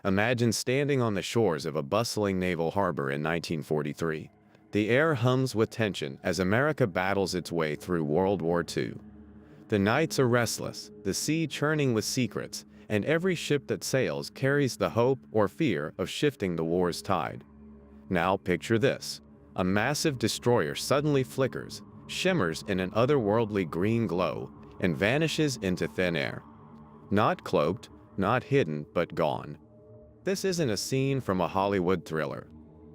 Imagine standing on the shores of a bustling naval harbor in 1943. The air hums with tension as America battles its way through World War II. The nights are restless, the sea churning with secrets, and every ship that sails carries the hope or fear of shifting the war's tide. Now picture this. A massive destroyer suddenly flickers, shimmers in an otherworldly green glow, and vanishes into thin air. Not cloaked, not hidden, but gone. This isn't a scene from a Hollywood thriller.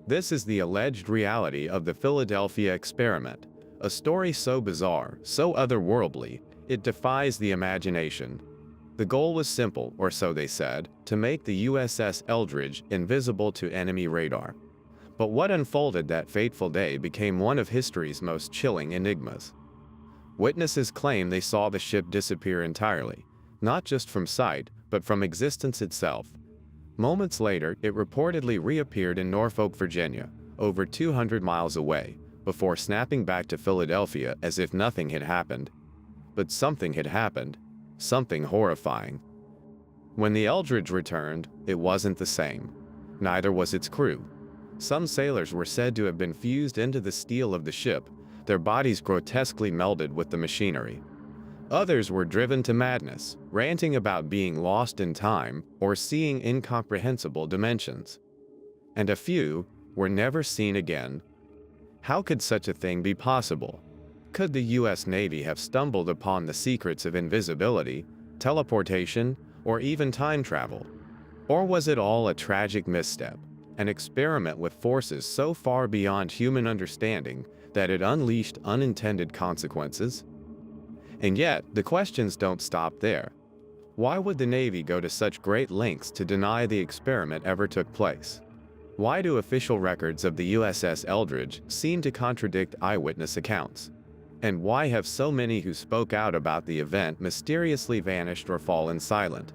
This is the alleged reality of the Philadelphia experiment, a story so bizarre, so otherworldly, it defies the imagination. The goal was simple, or so they said, to make the USS Eldridge invisible to enemy radar. But what unfolded that fateful day became one of history's most chilling enigmas. Witnesses claim they saw the ship disappear entirely, not just from sight, but from existence itself. Moments later, it reportedly reappeared in Norfolk, Virginia, over 200 miles away, before snapping back to Philadelphia as if nothing had happened. But something had happened, something horrifying. When the Eldridge returned, it wasn't the same. Neither was its crew. Some sailors were said to have been fused into the steel of the ship, their bodies grotesquely melded with the machinery. Others were driven to madness, ranting about being lost in time or seeing incomprehensible dimensions. And a few were never seen again. How could such a thing be possible? Could the U.S. Navy have stumbled upon the secrets of invisibility, teleportation, or even time travel? Or was it all a tragic misstep, an experiment with forces so far beyond human understanding that it unleashed unintended consequences? And yet, the questions don't stop there. Why would the Navy go to such great lengths to deny the experiment ever took place? Why do official records of the USS Eldridge seem to contradict eyewitness accounts? And why have so many who spoke out about the event mysteriously vanished or fallen silent?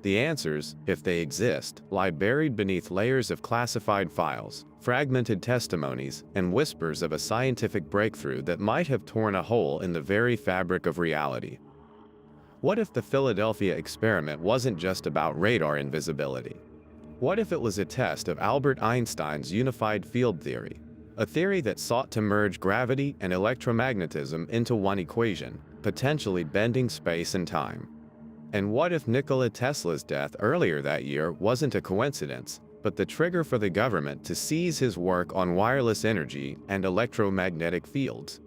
The answers, if they exist, lie buried beneath layers of classified files, fragmented testimonies, and whispers of a scientific breakthrough that might have torn a hole in the very fabric of reality. What if the Philadelphia experiment wasn't just about radar invisibility? What if it was a test of Albert Einstein's unified field theory, a theory that sought to merge gravity and electromagnetism into one equation, potentially bending space and time? And what if Nikola Tesla's death earlier that year wasn't a coincidence, but the trigger for the government to seize his work on wireless energy and electromagnetic fields?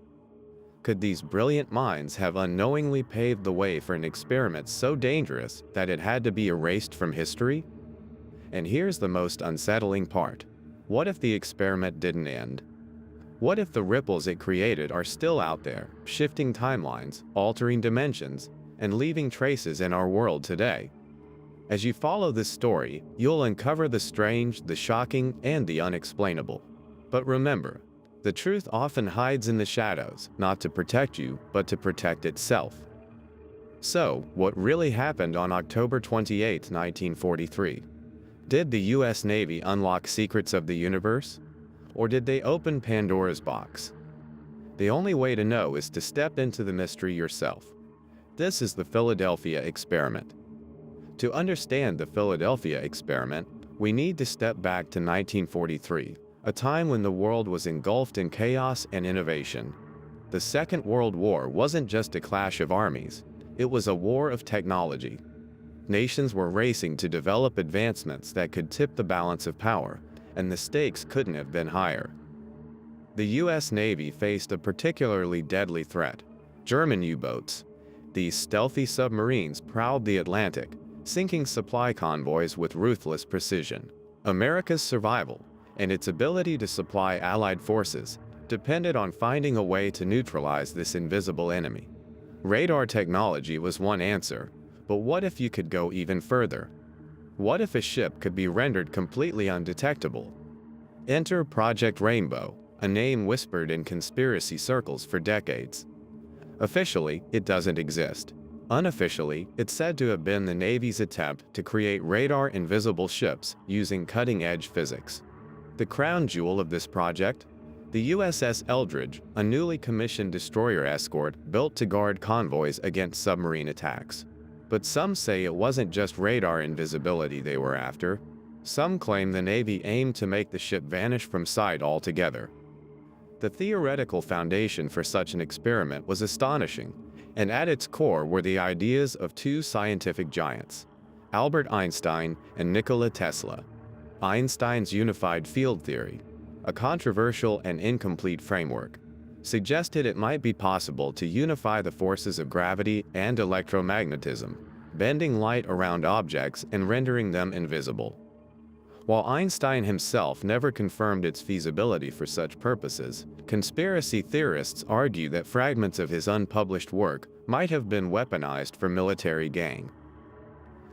Could these brilliant minds have unknowingly paved the way for an experiment so dangerous that it had to be erased from history? And here's the most unsettling part. What if the experiment didn't end? What if the ripples it created are still out there, shifting timelines, altering dimensions, and leaving traces in our world today? As you follow this story, you'll uncover the strange, the shocking, and the unexplainable. But remember, the truth often hides in the shadows, not to protect you, but to protect itself. So, what really happened on October 28, 1943? Did the U.S. Navy unlock secrets of the universe? Or did they open Pandora's box? The only way to know is to step into the mystery yourself. This is the Philadelphia experiment. To understand the Philadelphia experiment, we need to step back to 1943, a time when the world was engulfed in chaos and innovation. The Second World War wasn't just a clash of armies, it was a war of technology. Nations were racing to develop advancements that could tip the balance of power, and the stakes couldn't have been higher. The U.S. Navy faced a particularly deadly threat: German U-boats. These stealthy submarines prowled the Atlantic, sinking supply convoys with ruthless precision. America's survival, and its ability to supply Allied forces, depended on finding a way to neutralize this invisible enemy. Radar technology was one answer, but what if you could go even further? What if a ship could be rendered completely undetectable? Enter Project Rainbow, a name whispered in conspiracy circles for decades. Officially, it doesn't exist. Unofficially, it's said to have been the Navy's attempt to create radar-invisible ships using cutting-edge physics. The crown jewel of this project? The USS Eldridge, a newly commissioned destroyer escort built to guard convoys against submarine attacks. But some say it wasn't just radar invisibility they were after. Some claim the Navy aimed to make the ship vanish from sight altogether. The theoretical foundation for such an experiment was astonishing, and at its core were the ideas of two scientific giants, Albert Einstein and Nikola Tesla. Einstein's unified field theory, a controversial and incomplete framework, suggested it might be possible to unify the forces of gravity and electromagnetism, bending light around objects and rendering them invisible. While Einstein himself never confirmed its feasibility for such purposes, conspiracy theorists argue that fragments of his unpublished work might have been weaponized for military gain.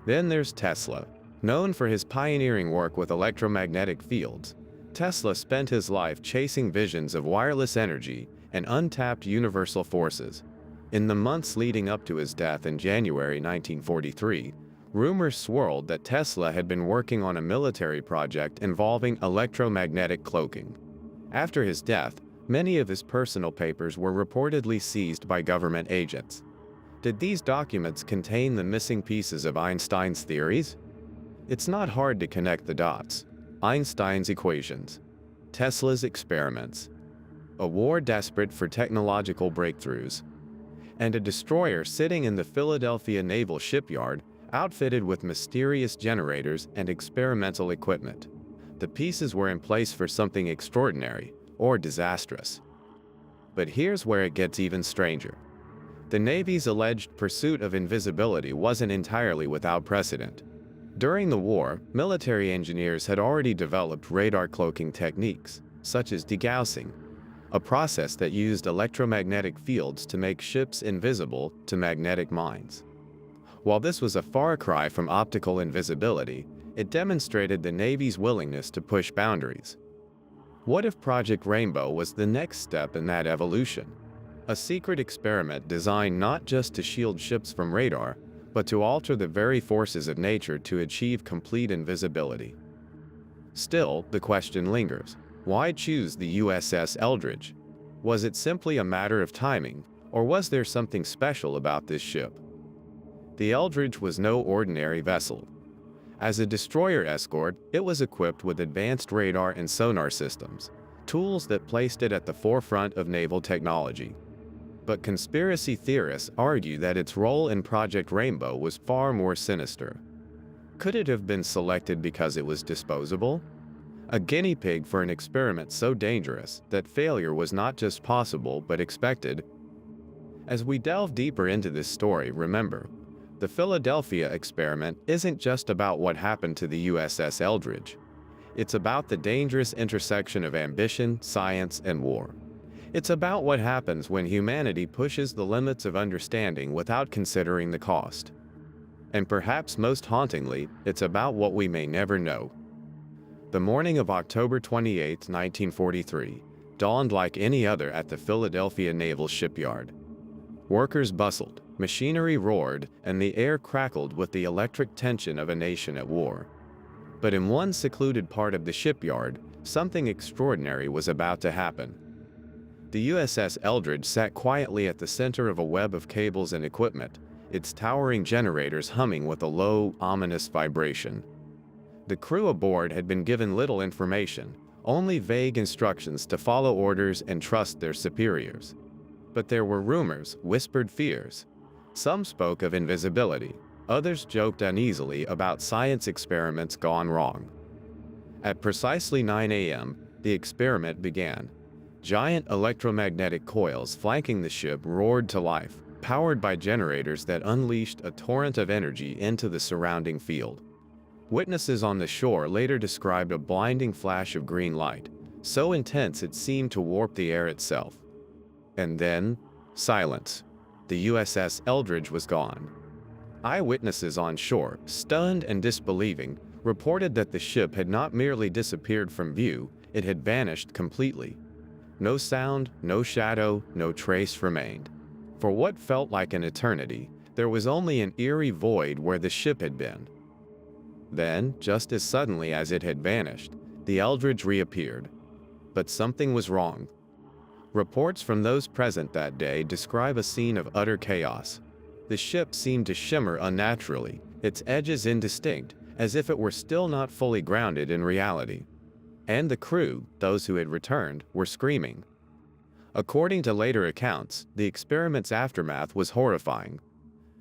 Then there's Tesla. Known for his pioneering work with electromagnetic fields, Tesla spent his life chasing visions of wireless energy and untapped universal forces. In the months leading up to his death in January 1943, rumors swirled that Tesla had been working on a military project involving electromagnetic cloaking. After his death, many of his personal papers were reportedly seized by government agents. Did these documents contain the missing pieces of Einstein's theories? It's not hard to connect the dots. Einstein's equations, Tesla's experiments, a war desperate for technological breakthroughs, and a destroyer sitting in the Philadelphia Naval shipyard outfitted with mysterious generators and experimental equipment. The pieces were in place for something extraordinary or disastrous. But here's where it gets even stranger. The Navy's alleged pursuit of invisibility wasn't entirely without precedent. During the war, military engineers had already developed radar cloaking techniques, such as degaussing, a process that used electromagnetic fields to make ships invisible to magnetic mines. While this was a far cry from optical invisibility, it demonstrated the Navy's willingness to push boundaries. What if Project Rainbow was the next step in that evolution? A secret experiment designed not just to shield ships from radar, but to alter the very forces of nature to achieve complete invisibility. Still, the question lingers. Why choose the USS Eldridge? Was it simply a matter of timing, or was there something special about this ship? The Eldridge was no ordinary vessel. As a destroyer escort, it was equipped with advanced radar and sonar systems, tools that placed it at the forefront of naval technology. But conspiracy theorists argue that its role in Project Rainbow was far more sinister. Could it have been selected because it was disposable? A guinea pig for an experiment so dangerous that failure was not just possible but expected? As we delve deeper into this story, remember, the Philadelphia experiment isn't just about what happened to the USS Eldridge. It's about the dangerous intersection of ambition, science, and war. It's about what happens when humanity pushes the limits of understanding without considering the cost. And perhaps most hauntingly, it's about what we may never know. The morning of October 28, 1943, dawned like any other at the Philadelphia Naval Shipyard. Workers bustled, machinery roared, and the air crackled with the electric tension of a nation at war. But in one secluded part of the shipyard, something extraordinary was about to happen. The USS Eldridge sat quietly at the center of a web of cables and equipment, its towering generators humming with a low, ominous vibration. The crew aboard had been given little information, only vague instructions to follow orders and trust their superiors. But there were rumors, whispered fears. Some spoke of invisibility, others joked uneasily about science experiments gone wrong. At precisely 9 a.m., the experiment began. Giant electromagnetic coils flanking the ship roared to life, powered by generators that unleashed a torrent of energy into the surrounding field. Witnesses on the shore later described a blinding flash of green light, so intense it seemed to warp the air itself. And then, silence. The USS Eldridge was gone. Eyewitnesses on shore, stunned and disbelieving, reported that the ship had not merely disappeared from view, it had vanished completely. No sound, no shadow, no trace remained. For what felt like an eternity, there was only an eerie void where the ship had been. Then, just as suddenly as it had vanished, the Eldridge reappeared. But something was wrong. Reports from those present that day describe a scene of utter chaos. The ship seemed to shimmer unnaturally, its edges indistinct, as if it were still not fully grounded in reality. And the crew, those who had returned, were screaming. According to later accounts, the experiment's aftermath was horrifying.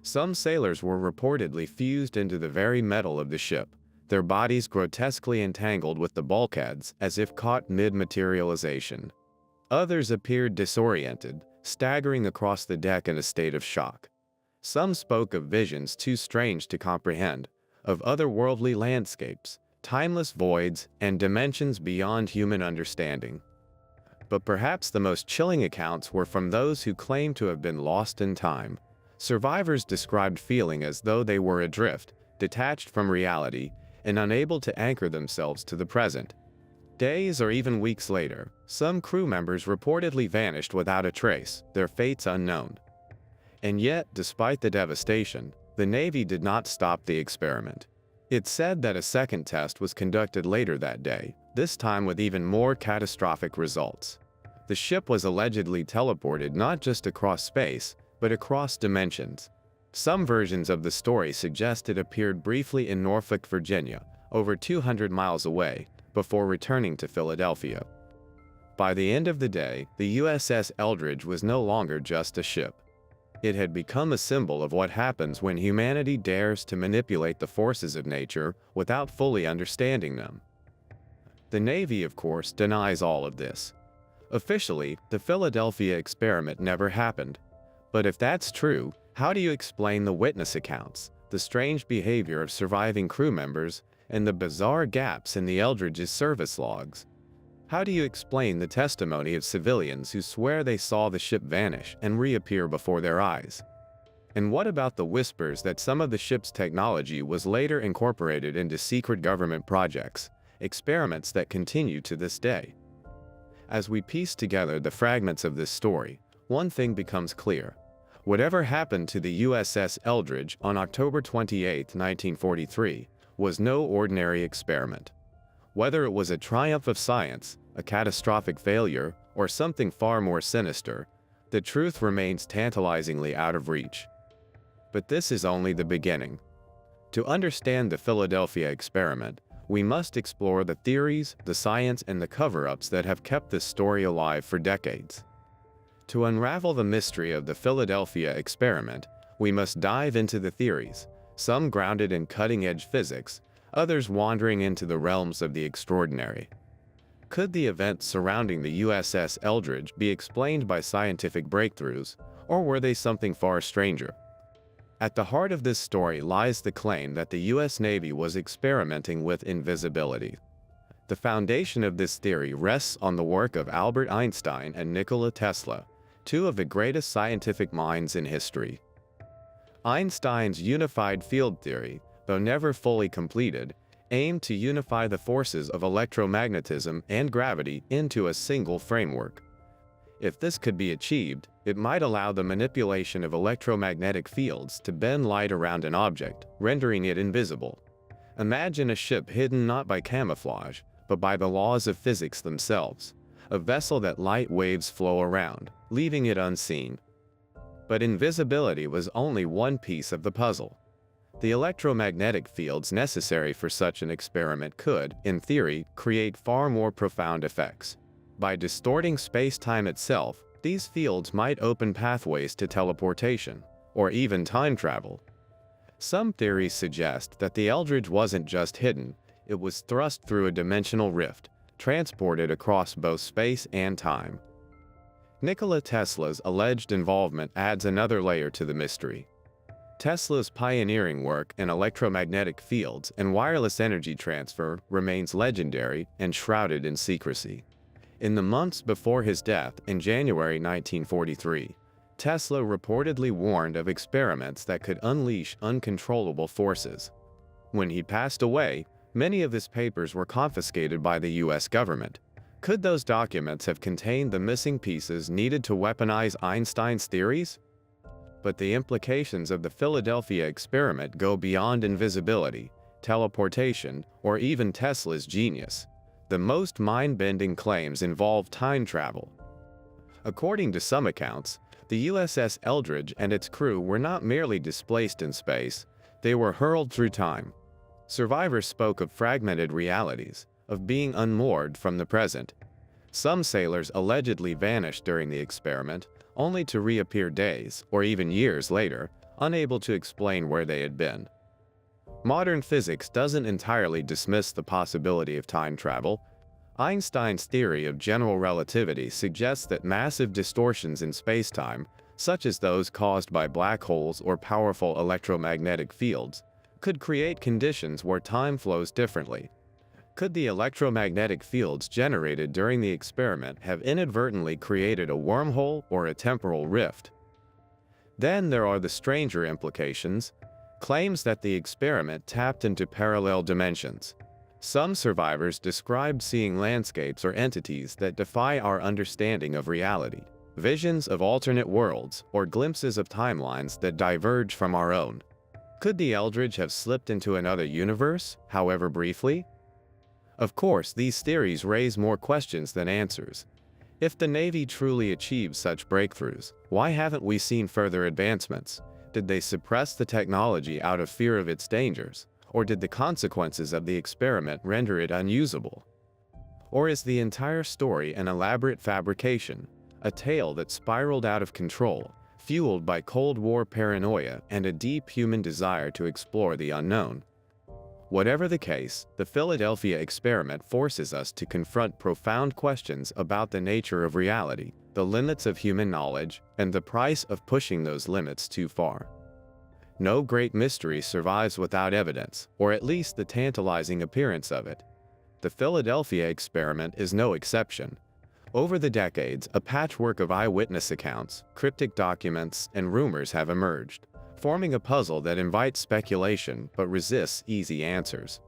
Some sailors were reportedly fused into the very metal of the ship, their bodies grotesquely entangled with the bulkheads as if caught mid-materialization. Others appeared disoriented, staggering across the deck in a state of shock. Some spoke of visions too strange to comprehend, of otherworldly landscapes, timeless voids, and dimensions beyond human understanding. But perhaps the most chilling accounts were from those who claimed to have been lost in time. Survivors described feeling as though they were adrift, detached from reality, and unable to anchor themselves to the present. Days or even weeks later, some crew members reportedly vanished without a trace, their fates unknown. And yet, despite the devastation, the Navy did not stop the experiment. It's said that a second test was conducted later that day, this time with even more catastrophic results. The ship was allegedly teleported not just across space, but across dimensions. Some versions of the story suggest it appeared briefly in Norfolk, Virginia, over 200 miles away, before returning to Philadelphia. By the end of the day, the USS Eldridge was no longer just a ship. It had become a symbol of what happens when humanity dares to manipulate the forces of nature without fully understanding them. The Navy, of course, denies all of this. Officially, the Philadelphia experiment never happened. But if that's true, how do you explain the witness accounts, the strange behavior of surviving crew members, and the bizarre gaps in the Eldridge's service logs? How do you explain the testimony of civilians who swear they saw the ship vanish and reappear before their eyes? And what about the whispers that some of the ship's technology was later incorporated into secret government projects, experiments that continue to this day? As we piece together the fragments of this story, one thing becomes clear. Whatever happened to the USS Eldridge on October 28, 1943, was no ordinary experiment. Whether it was a triumph of science, a catastrophic failure, or something far more sinister, the truth remains tantalizingly out of reach. But this is only the beginning. To understand the Philadelphia experiment, we must explore the theories, the science, and the cover-ups that have kept this story alive for decades. To unravel the mystery of the Philadelphia experiment, we must dive into the theories, some grounded in cutting-edge physics, others wandering into the realms of the extraordinary. Could the events surrounding the USS Eldridge be explained by scientific breakthroughs, or were they something far stranger? At the heart of this story lies the claim that the U.S. Navy was experimenting with invisibility. The foundation of this theory rests on the work of Albert Einstein and Nikola Tesla, two of the greatest scientific minds in history. Einstein's unified field theory, though never fully completed, aimed to unify the forces of electromagnetism and gravity into a single framework. If this could be achieved, it might allow the manipulation of electromagnetic fields to bend light around an object, rendering it invisible. Imagine a ship hidden not by camouflage, but by the laws of physics themselves, a vessel that light waves flow around, leaving it unseen. But invisibility was only one piece of the puzzle. The electromagnetic fields necessary for such an experiment could, in theory, create far more profound effects. By distorting space-time itself, these fields might open pathways to teleportation, or even time travel. Some theories suggest that the Eldridge wasn't just hidden, it was thrust through a dimensional rift, transported across both space and time. Nikola Tesla's alleged involvement adds another layer to the mystery. Tesla's pioneering work in electromagnetic fields and wireless energy transfer remains legendary and shrouded in secrecy. In the months before his death in January 1943, Tesla reportedly warned of experiments that could unleash uncontrollable forces. When he passed away, many of his papers were confiscated by the U.S. government. Could those documents have contained the missing pieces needed to weaponize Einstein's theories? But the implications of the Philadelphia experiment go beyond invisibility, teleportation, or even Tesla's genius. The most mind-bending claims involve time travel. According to some accounts, The USS Eldridge and its crew were not merely displaced in space, they were hurled through time. Survivors spoke of fragmented realities, of being unmoored from the present. Some sailors allegedly vanished during the experiment, only to reappear days or even years later, unable to explain where they had been. Modern physics doesn't entirely dismiss the possibility of time travel. Einstein's theory of general relativity suggests that massive distortions in spacetime, such as those caused by black holes or powerful electromagnetic fields, could create conditions where time flows differently. Could the electromagnetic fields generated during the experiment have inadvertently created a wormhole or a temporal rift? Then there are the stranger implications, claims that the experiment tapped into parallel dimensions. Some survivors described seeing landscapes or entities that defy our understanding of reality, visions of alternate worlds, or glimpses of timelines that diverge from our own. Could the Eldridge have slipped into another universe, however briefly? Of course, these theories raise more questions than answers. If the Navy truly achieved such breakthroughs, why haven't we seen further advancements? Did they suppress the technology out of fear of its dangers, or did the consequences of the experiment render it unusable? Or is the entire story an elaborate fabrication, a tale that spiraled out of control, fueled by Cold War paranoia and a deep human desire to explore the unknown? Whatever the case, the Philadelphia experiment forces us to confront profound questions about the nature of reality, the limits of human knowledge, and the price of pushing those limits too far. No great mystery survives without evidence, or at least the tantalizing appearance of it. The Philadelphia experiment is no exception. Over the decades, a patchwork of eyewitness accounts, cryptic documents, and rumors have emerged, forming a puzzle that invites speculation but resists easy answers.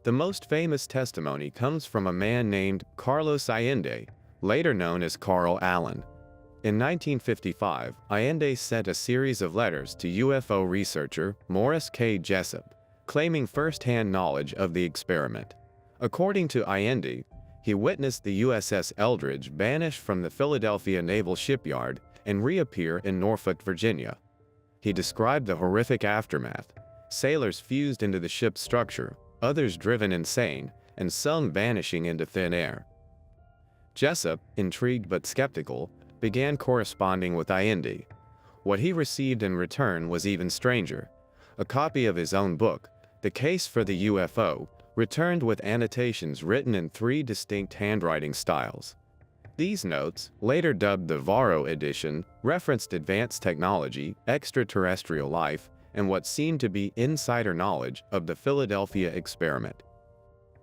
The most famous testimony comes from a man named Carlos Allende, later known as Carl Allen. In 1955, Allende sent a series of letters to UFO researcher Morris K. Jessup, claiming first-hand knowledge of the experiment. According to Allende, he witnessed the USS Eldridge vanish from the Philadelphia Naval Shipyard and reappear in Norfolk, Virginia. He described the horrific aftermath: sailors fused into the ship's structure, others driven insane, and some vanishing into thin air. Jessup, intrigued but skeptical, began corresponding with Allende. What he received in return was even stranger: a copy of his own book, The Case for the UFO, returned with annotations written in 3 distinct handwriting styles. These notes, later dubbed the Varro edition, referenced advanced technology, extraterrestrial life, and what seemed to be insider knowledge of the Philadelphia experiment.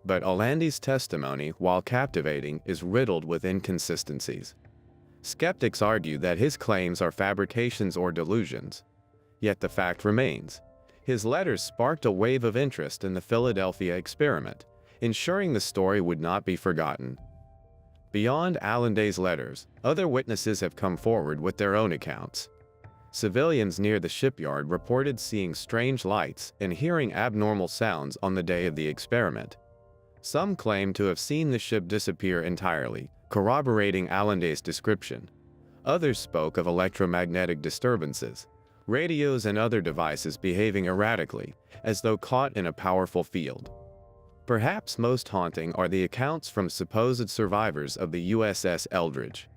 But Allende's testimony, while captivating, is riddled with inconsistencies. Skeptics argue that his claims are fabrications or delusions. Yet the fact remains: his letters sparked a wave of interest in the Philadelphia experiment, ensuring the story would not be forgotten. Beyond Allende's letters, other witnesses have come forward with their own accounts. Civilians near the shipyard reported seeing strange lights and hearing abnormal sounds on the day of the experiment. Some claim to have seen the ship disappear entirely, corroborating Allende's description. Others spoke of electromagnetic disturbances, radios and other devices behaving erratically, as though caught in a powerful field. Perhaps most haunting are the accounts from supposed survivors of the USS Eldridge.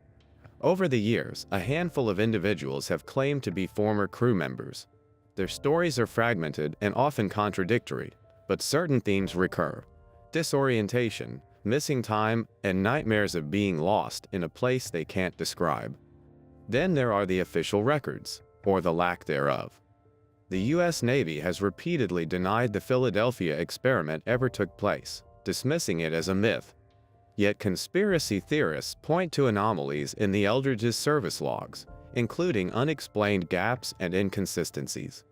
Over the years, a handful of individuals have claimed to be former crew members. Their stories are fragmented and often contradictory, but certain themes recur: disorientation, missing time, and nightmares of being lost in a place they can't describe. Then there are the official records, or the lack thereof. The U.S. Navy has repeatedly denied the Philadelphia experiment ever took place, dismissing it as a myth. Yet conspiracy theorists point to anomalies in the Eldridge's service logs, including unexplained gaps and inconsistencies.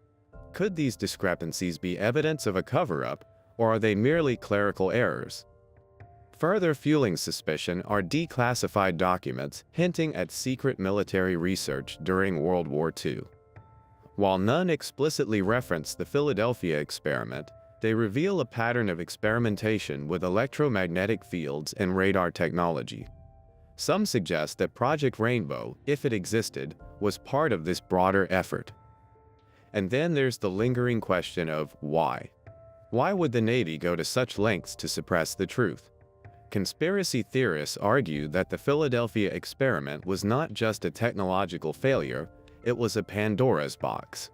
Could these discrepancies be evidence of a cover-up, or are they merely clerical errors? Further fueling suspicion are declassified documents hinting at secret military research during World War II. While none explicitly reference the Philadelphia experiment, they reveal a pattern of experimentation with electromagnetic fields and radar technology. Some suggest that Project Rainbow, if it existed, was part of this broader effort. And then there's the lingering question of why. Why would the Navy go to such lengths to suppress the truth? Conspiracy theorists argue that the Philadelphia experiment was not just a technological failure, it was a Pandora's box.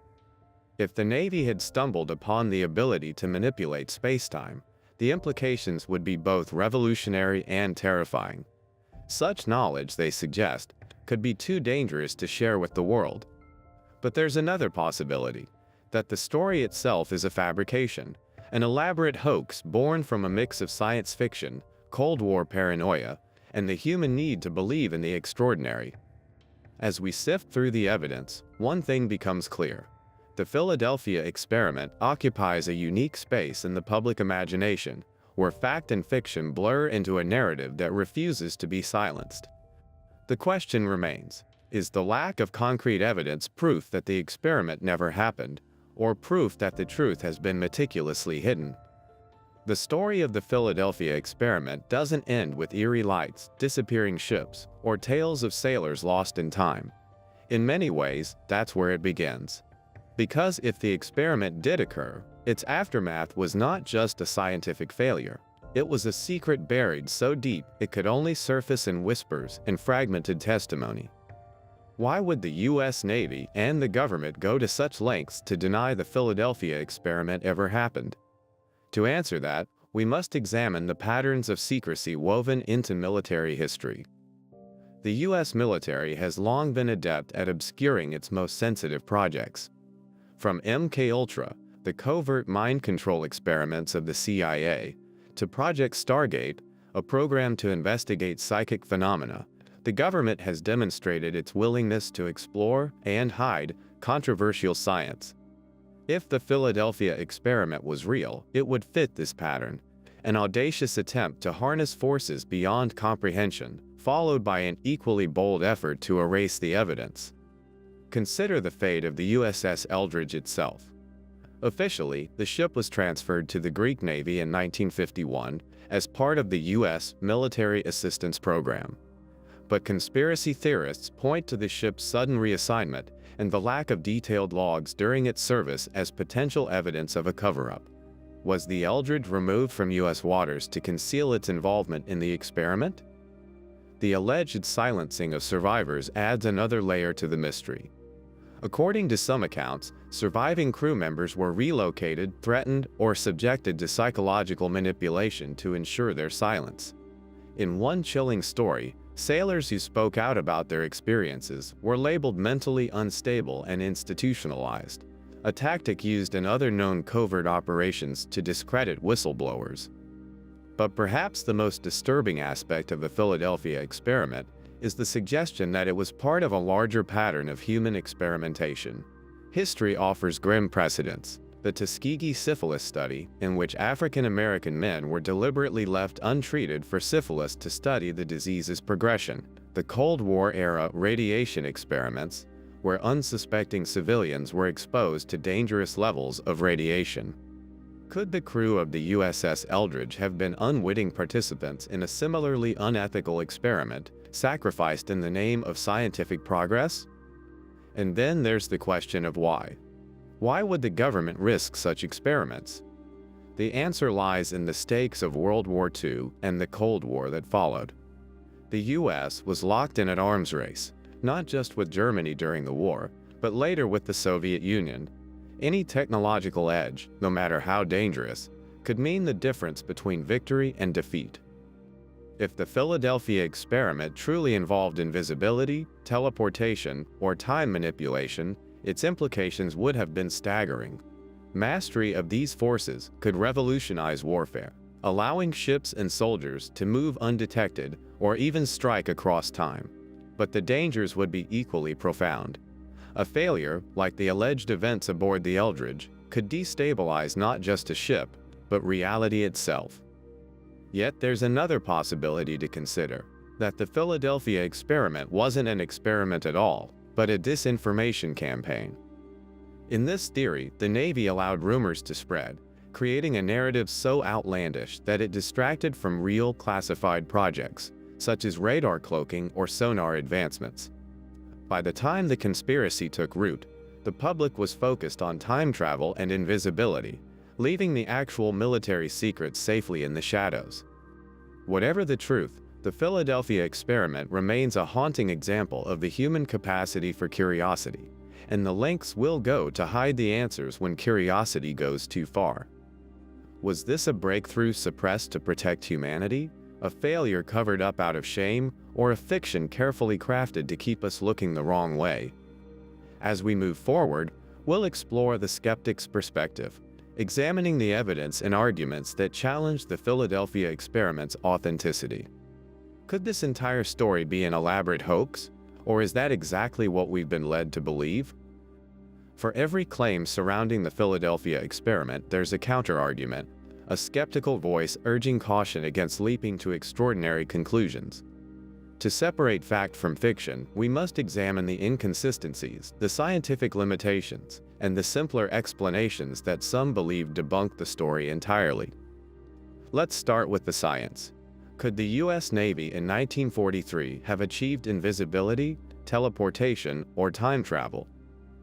If the Navy had stumbled upon the ability to manipulate spacetime, the implications would be both revolutionary and terrifying. Such knowledge, they suggest, could be too dangerous to share with the world. But there's another possibility, that the story itself is a fabrication, an elaborate hoax born from a mix of science fiction, Cold War paranoia, and the human need to believe in the extraordinary. As we sift through the evidence, one thing becomes clear. The Philadelphia experiment occupies a unique space in the public imagination, where fact and fiction blur into a narrative that refuses to be silenced. The question remains, is the lack of concrete evidence proof that the experiment never happened, or proof that the truth has been meticulously hidden? The story of the Philadelphia experiment doesn't end with eerie lights, disappearing ships, or tales of sailors lost in time. In many ways, that's where it begins. Because if the experiment did occur, its aftermath was not just a scientific failure. It was a secret buried so deep it could only surface in whispers and fragmented testimony. Why would the U.S. Navy and the government go to such lengths to deny the Philadelphia experiment ever happened? To answer that, we must examine the patterns of secrecy woven into military history. The U.S. military has long been adept at obscuring its most sensitive projects. From MKUltra, the covert mind control experiments of the CIA, to Project Stargate, a program to investigate psychic phenomena, the government has demonstrated its willingness to explore and hide controversial science. If the Philadelphia experiment was real, it would fit this pattern, an audacious attempt to harness forces beyond comprehension, followed by an equally bold effort to erase the evidence. Consider the fate of the USS Eldridge itself. Officially, the ship was transferred to the Greek Navy in 1951 as part of the U.S. Military Assistance Program. But conspiracy theorists point to the ship's sudden reassignment and the lack of detailed logs during its service as potential evidence of a cover-up. Was the Eldridge removed from U.S. waters to conceal its involvement in the experiment? The alleged silencing of survivors adds another layer to the mystery. According to some accounts, surviving crew members were relocated, threatened, or subjected to psychological manipulation to ensure their silence. In one chilling story, sailors who spoke out about their experiences were labeled mentally unstable and institutionalized, a tactic used in other known covert operations to discredit whistleblowers. But perhaps the most disturbing aspect of the Philadelphia experiment is the suggestion that it was part of a larger pattern of human experimentation. History offers grim precedents. The Tuskegee syphilis study, in which African American men were deliberately left untreated for syphilis to study the disease's progression. The Cold War-era radiation experiments, where unsuspecting civilians were exposed to dangerous levels of radiation. Could the crew of the USS Eldridge have been unwitting participants in a similarly unethical experiment, sacrificed in the name of scientific progress? And then there's the question of why. Why would the government risk such experiments? The answer lies in the stakes of World War II and the Cold War that followed. The U.S. was locked in an arms race, not just with Germany during the war, but later with the Soviet Union. Any technological edge, no matter how dangerous, could mean the difference between victory and defeat. If the Philadelphia experiment truly involved invisibility, teleportation, or time manipulation, its implications would have been staggering. Mastery of these forces could revolutionize warfare, allowing ships and soldiers to move undetected or even strike across time. But the dangers would be equally profound. A failure, like the alleged events aboard the Eldridge, could destabilize not just a ship, but reality itself. Yet there's another possibility to consider, that the Philadelphia experiment wasn't an experiment at all, but a disinformation campaign. In this theory, the Navy allowed rumors to spread, creating a narrative so outlandish that it distracted from real classified projects, such as radar cloaking or sonar advancements. By the time the conspiracy took root, the public was focused on time travel and invisibility, leaving the actual military secrets safely in the shadows. Whatever the truth, the Philadelphia experiment remains a haunting example of the human capacity for curiosity, and the lengths we'll go to hide the answers when curiosity goes too far. Was this a breakthrough suppressed to protect humanity, a failure covered up out of shame, or a fiction carefully crafted to keep us looking the wrong way? As we move forward, we'll explore the skeptic's perspective, examining the evidence and arguments that challenge the Philadelphia experiment's authenticity. Could this entire story be an elaborate hoax, or is that exactly what we've been led to believe? For every claim surrounding the Philadelphia experiment, there's a counter-argument, a skeptical voice urging caution against leaping to extraordinary conclusions. To separate fact from fiction, we must examine the inconsistencies, the scientific limitations, and the simpler explanations that some believe debunk the story entirely. Let's start with the science. Could the U.S. Navy in 1943 have achieved invisibility, teleportation, or time travel?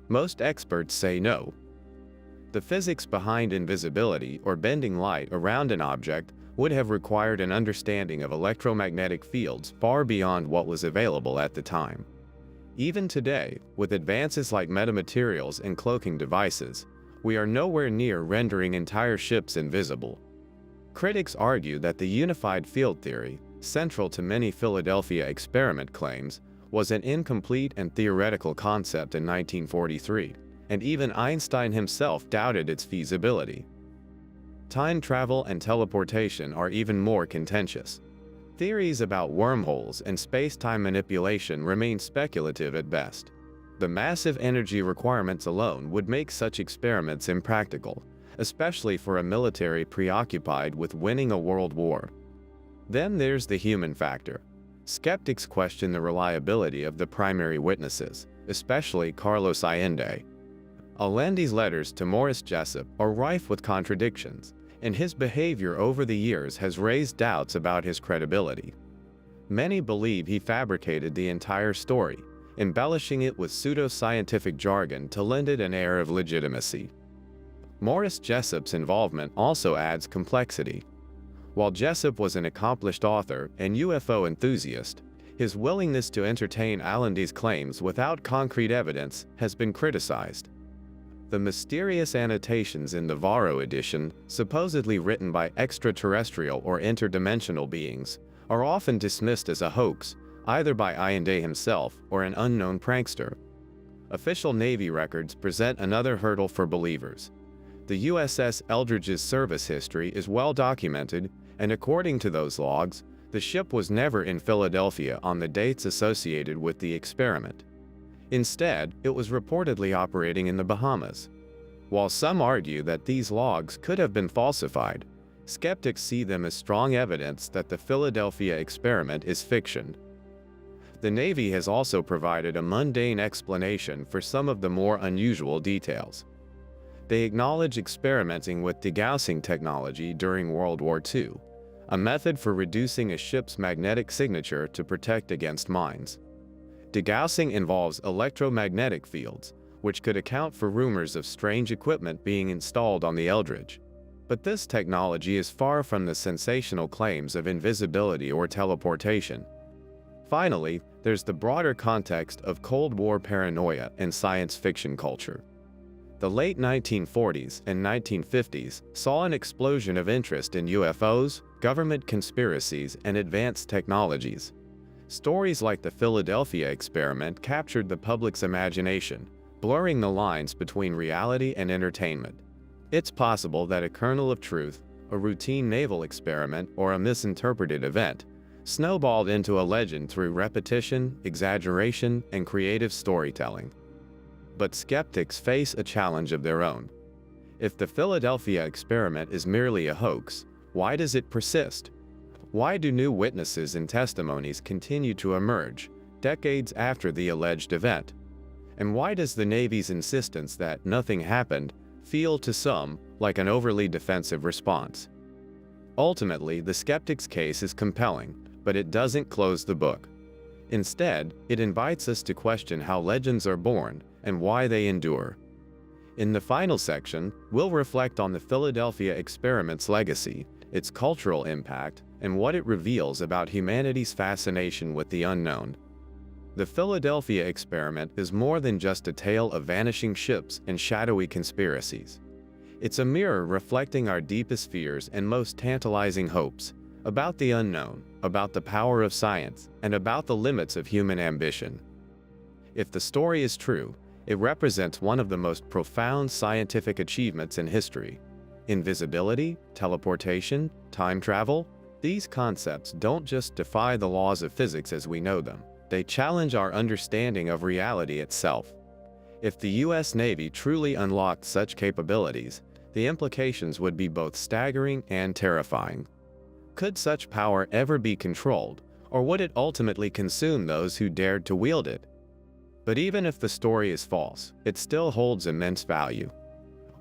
Most experts say no. The physics behind invisibility, or bending light around an object, would have required an understanding of electromagnetic fields far beyond what was available at the time. Even today, with advances like metamaterials and cloaking devices, we are nowhere near rendering entire ships invisible. Critics argue that the unified field theory, central to many Philadelphia experiment claims, was an incomplete and theoretical concept in 1943, and even Einstein himself doubted its feasibility. Time travel and teleportation are even more contentious. Theories about wormholes and space-time manipulation remain speculative at best. The massive energy requirements alone would make such experiments impractical, especially for a military preoccupied with winning a world war. Then there's the human factor. Skeptics question the reliability of the primary witnesses, especially Carlos Allende. Allende's letters to Morris Jessup are rife with contradictions, and his behavior over the years has raised doubts about his credibility. Many believe he fabricated the entire story, embellishing it with pseudo-scientific jargon to lend it an air of legitimacy. Morris Jessup's involvement also adds complexity. While Jessup was an accomplished author and UFO enthusiast, his willingness to entertain Allende's claims without concrete evidence has been criticized. The mysterious annotations in the Varro edition, supposedly written by extraterrestrial or interdimensional beings, are often dismissed as a hoax, either by Allende himself or an unknown prankster. Official Navy records present another hurdle for believers. The USS Eldridge's service history is well documented, and according to those logs, the ship was never in Philadelphia on the dates associated with the experiment. Instead, it was reportedly operating in the Bahamas. While some argue that these logs could have been falsified, skeptics see them as strong evidence that the Philadelphia experiment is fiction. The Navy has also provided a mundane explanation for some of the more unusual details. They acknowledge experimenting with degaussing technology during World War II, a method for reducing a ship's magnetic signature to protect against mines. Degaussing involves electromagnetic fields, which could account for rumors of strange equipment being installed on the Eldridge. But this technology is far from the sensational claims of invisibility or teleportation. Finally, there's the broader context of Cold War paranoia and science fiction culture. The late 1940s and 1950s saw an explosion of interest in UFOs, government conspiracies, and advanced technologies. Stories like the Philadelphia experiment captured the public's imagination, blurring the lines between reality and entertainment. It's possible that a kernel of truth, a routine naval experiment, or a misinterpreted event, snowballed into a legend through repetition, exaggeration, and creative storytelling. But skeptics face a challenge of their own. If the Philadelphia experiment is merely a hoax, why does it persist? Why do new witnesses and testimonies continue to emerge, decades after the alleged event? And why does the Navy's insistence that nothing happened feel to some like an overly defensive response? Ultimately, the skeptic's case is compelling, but it doesn't close the book. Instead, it invites us to question how legends are born and why they endure. In the final section, we'll reflect on the Philadelphia experiment's legacy, its cultural impact, and what it reveals about humanity's fascination with the unknown. The Philadelphia experiment is more than just a tale of vanishing ships and shadowy conspiracies. It's a mirror reflecting our deepest fears and most tantalizing hopes, about the unknown, about the power of science, and about the limits of human ambition. If the story is true, it represents one of the most profound scientific achievements in history. Invisibility, teleportation, time travel, these concepts don't just defy the laws of physics as we know them. They challenge our understanding of reality itself. If the U.S. Navy truly unlocked such capabilities, the implications would be both staggering and terrifying. Could such power ever be controlled, or would it ultimately consume those who dared to wield it? But even if the story is false, it still holds immense value.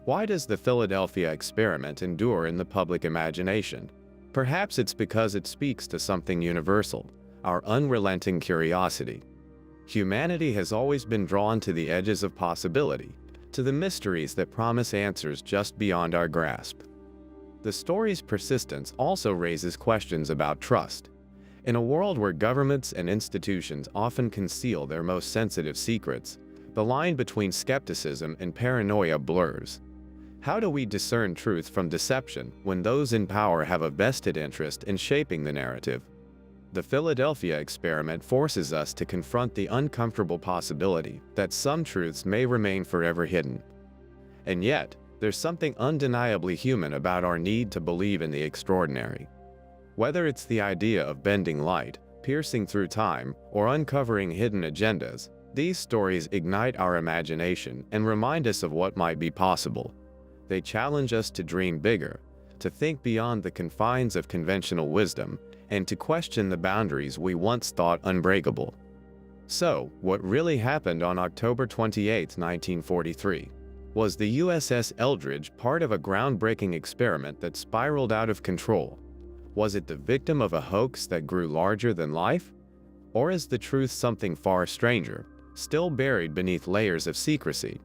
Why does the Philadelphia experiment endure in the public imagination? Perhaps it's because it speaks to something universal, our unrelenting curiosity. Humanity has always been drawn to the edges of possibility, to the mysteries that promise answers just beyond our grasp. The story's persistence also raises questions about trust. In a world where governments and institutions often conceal their most sensitive secrets, the line between skepticism and paranoia blurs. How do we discern truth from deception when those in power have a vested interest in shaping the narrative? The Philadelphia experiment forces us to confront the uncomfortable possibility that some truths may remain forever hidden. And yet, there's something undeniably human about our need to believe in the extraordinary. Whether it's the idea of bending light, piercing through time, or uncovering hidden agendas, these stories ignite our imagination and remind us of what might be possible. They challenge us to dream bigger, to think beyond the confines of conventional wisdom, and to question the boundaries we once thought unbreakable. So, what really happened on October 28, 1943? Was the USS Eldridge part of a groundbreaking experiment that spiraled out of control? Was it the victim of a hoax that grew larger than life? Or is the truth something far stranger, still buried beneath layers of secrecy?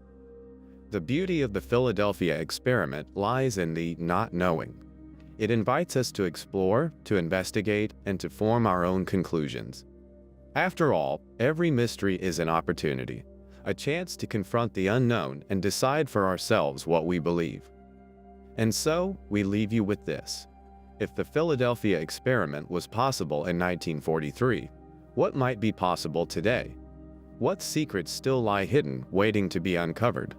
The beauty of the Philadelphia experiment lies in the not knowing. It invites us to explore, to investigate, and to form our own conclusions. After all, every mystery is an opportunity, a chance to confront the unknown and decide for ourselves what we believe. And so, we leave you with this. If the Philadelphia experiment was possible in 1943, what might be possible today? What secrets still lie hidden, waiting to be uncovered?